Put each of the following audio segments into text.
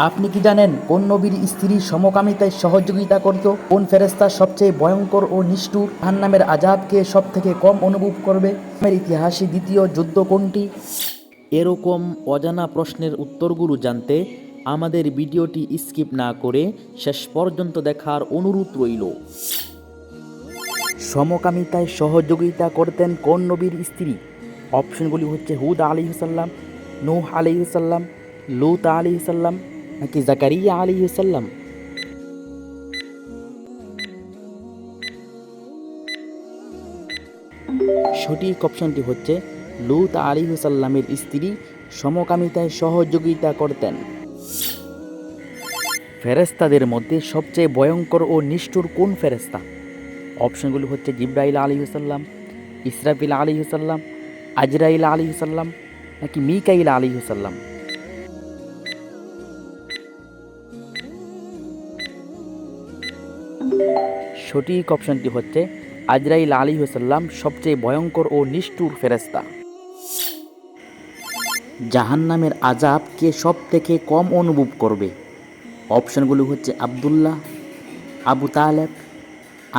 আপনি কি জানেন কোন নবীর স্ত্রী সমকামিতায় সহযোগিতা করত? কোন ফেরেশতা সবচেয়ে ভয়ঙ্কর ও নিষ্ঠুর? জাহান্নামের আযাবকে সবথেকে কম অনুভব করবে? ইসলামের ইতিহাসে দ্বিতীয় যুদ্ধ কোনটি? এরকম অজানা প্রশ্নের উত্তরগুলো জানতে আমাদের ভিডিওটি স্কিপ না করে শেষ পর্যন্ত দেখার অনুরোধ রইল। সমকামিতায় সহযোগিতা করতেন কোন নবীর স্ত্রী? অপশনগুলি হচ্ছে হুদ আলাইহিসসালাম, নূহ আলাইহিসসালাম, লূত আলাইহিসসালাম নাকি জাকারিয়া আলাইহিসসালাম। সঠিক অপশনটি হচ্ছে লূত আলাইহিসসালামের স্ত্রী সমকামিতায় সহযোগিতা করতেন। ফেরেশতাদের মধ্যে সবচেয়ে ভয়ঙ্কর ও নিষ্ঠুর কোন ফেরেশতা? অপশনগুলি হচ্ছে জিবরাইল আলাইহিসসালাম, ইসরাফিল আলাইহিসসালাম, আজরাইল আলাইহিসসালাম নাকি মিকাইল আলাইহিসসালাম। সঠিক অপশনটি হচ্ছে আজরাইল আলাইহিসসালাম সবচেয়ে ভয়ঙ্কর ও নিষ্ঠুর ফেরেশতা। জাহান্নামের আযাব কে সব থেকে কম অনুভব করবে? অপশনগুলো হচ্ছে আব্দুল্লাহ, আবু তালেব,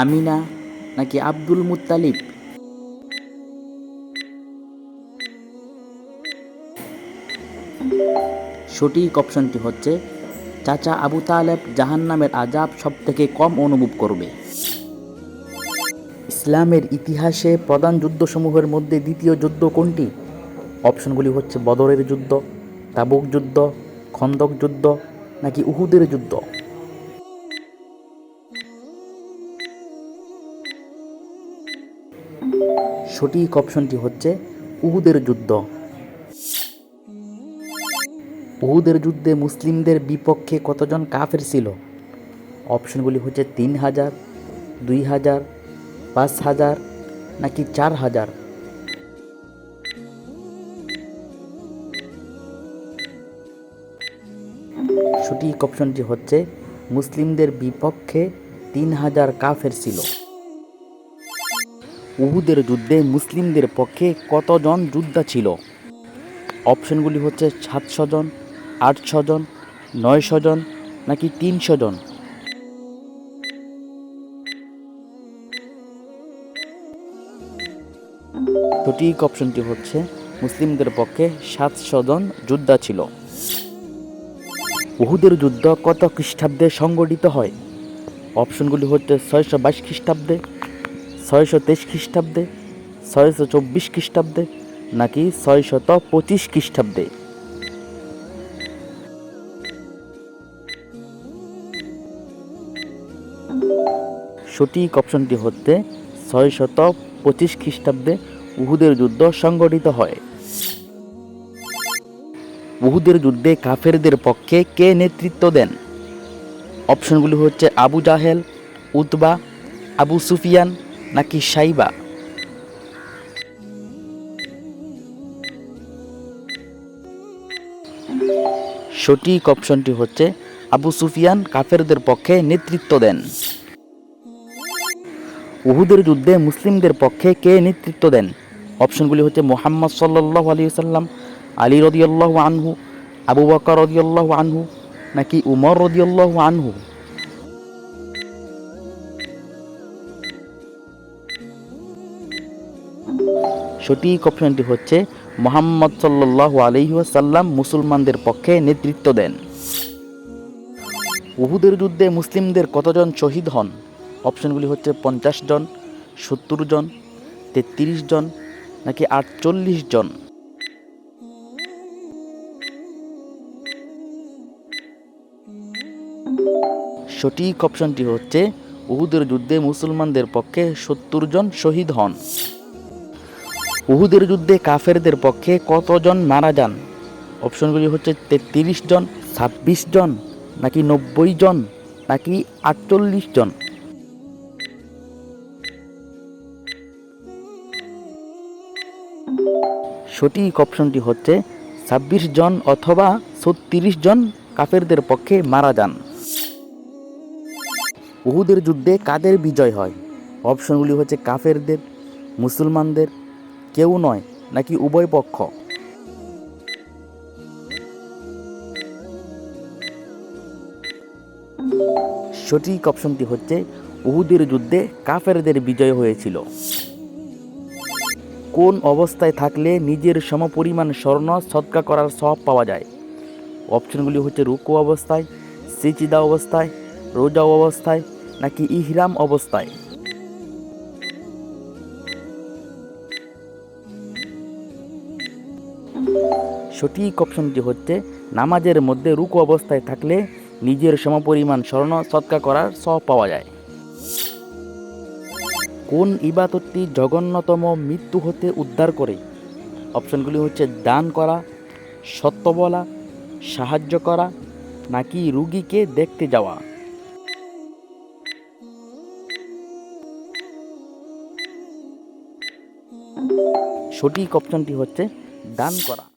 আমিনা নাকি আব্দুল মুত্তালিব। সঠিক অপশনটি হচ্ছে চাচা আবু তালেব জাহান্নামের আযাব সব থেকে কম অনুভব করবে। ইসলামের ইতিহাসে প্রধান যুদ্ধসমূহের মধ্যে দ্বিতীয় যুদ্ধ কোনটি? অপশনগুলি হচ্ছে বদরের যুদ্ধ, তাবুক যুদ্ধ, খন্দক যুদ্ধ নাকি উহুদের যুদ্ধ। সঠিক অপশনটি হচ্ছে উহুদের যুদ্ধ। উহুদের যুদ্ধে মুসলিমদের বিপক্ষে কতজন কাফের ছিল? অপশনগুলি হচ্ছে 3000, 2000, 5000 নাকি 4000। সঠিক অপশনটি হচ্ছে মুসলিমদের বিপক্ষে 3000 কাফের ছিল। উহুদের যুদ্ধে মুসলিমদের পক্ষে কতজন যোদ্ধা ছিল? অপশনগুলি হচ্ছে 700 জন, 800 জন, 900 জন নাকি 300 জন। সঠিক অপশনটি হচ্ছে মুসলিমদের পক্ষে 700 জন যোদ্ধা ছিল। উহুদের যুদ্ধ কত খ্রিস্টাব্দে সংগঠিত হয়? অপশনগুলি হচ্ছে 622 খ্রিস্টাব্দে, 623 খ্রিস্টাব্দে, 624 খ্রিস্টাব্দে নাকি 625 খ্রিস্টাব্দে। সঠিক অপশনটি হচ্ছে 625 খ্রিস্টাব্দে উহুদের যুদ্ধ সংগঠিত হয়। উহুদের যুদ্ধে কাফেরদের পক্ষে কে নেতৃত্ব দেন? অপশনগুলি হচ্ছে আবু জাহেল, উতবা, আবু সুফিয়ান নাকি সাইবা। সঠিক অপশনটি হচ্ছে আবু সুফিয়ান কাফেরদের পক্ষে নেতৃত্ব দেন। উহুদের যুদ্ধে মুসলিমদের পক্ষে কে নেতৃত্ব দেন? অপশনগুলি হচ্ছে মুহাম্মদ সাল্লাল্লাহু আলাইহি ওয়াসাল্লাম, আলী রাদিয়াল্লাহু আনহু, আবু বকর রাদিয়াল্লাহু আনহু নাকি উমর রাদিয়াল্লাহু আনহু। সঠিক অপশনটি হচ্ছে মুহাম্মদ সাল্লাল্লাহু আলাইহি ওয়াসাল্লাম মুসলমানদের পক্ষে নেতৃত্ব দেন। উহুদের যুদ্ধে মুসলিমদের কতজন শহীদ হন? অপশনগুলি হচ্ছে 50 জন, 70 জন, 33 জন নাকি 48 জন। সঠিক অপশনটি হচ্ছে উহুদের যুদ্ধে মুসলমানদের পক্ষে 70 জন শহীদ হন। উহুদের যুদ্ধে কাফেরদের পক্ষে কতজন মারা যান? অপশনগুলি হচ্ছে 33 জন, 26 জন নাকি 90 জন নাকি 48 জন। সঠিক অপশনটি হচ্ছে 26 জন অথবা 36 জন কাফেরদের পক্ষে মারা যান। উহুদের যুদ্ধে কাদের বিজয় হয়? অপশনগুলি হচ্ছে কাফেরদের, মুসলমানদের, কেউ নয় নাকি উভয় পক্ষ। সঠিক অপশনটি হচ্ছে উহুদের যুদ্ধে কাফেরদের বিজয় হয়েছিল। কোন অবস্থায় থাকলে নিজের সমপরিমাণ স্বর্ণ সদকা করার সওয়াব পাওয়া যায়? অপশনগুলি হচ্ছে রুকু অবস্থায়, সিজদা অবস্থায়, রোজা অবস্থায়, নাকি ইহরাম অবস্থায়। সঠিক অপশনটি হচ্ছে নামাজের মধ্যে রুকু অবস্থায় থাকলে নিজের সমপরিমাণ স্বর্ণ সদকা করার সওয়াব পাওয়া যায়। কোন ইবাদতটি জঘন্যতম মৃত্যু হতে উদ্ধার করে? অপশনগুলি হচ্ছে দান করা, সত্য বলা, সাহায্য করা, নাকি রুগীকে দেখতে যাওয়া। সঠিক অপশনটি হচ্ছে দান করা।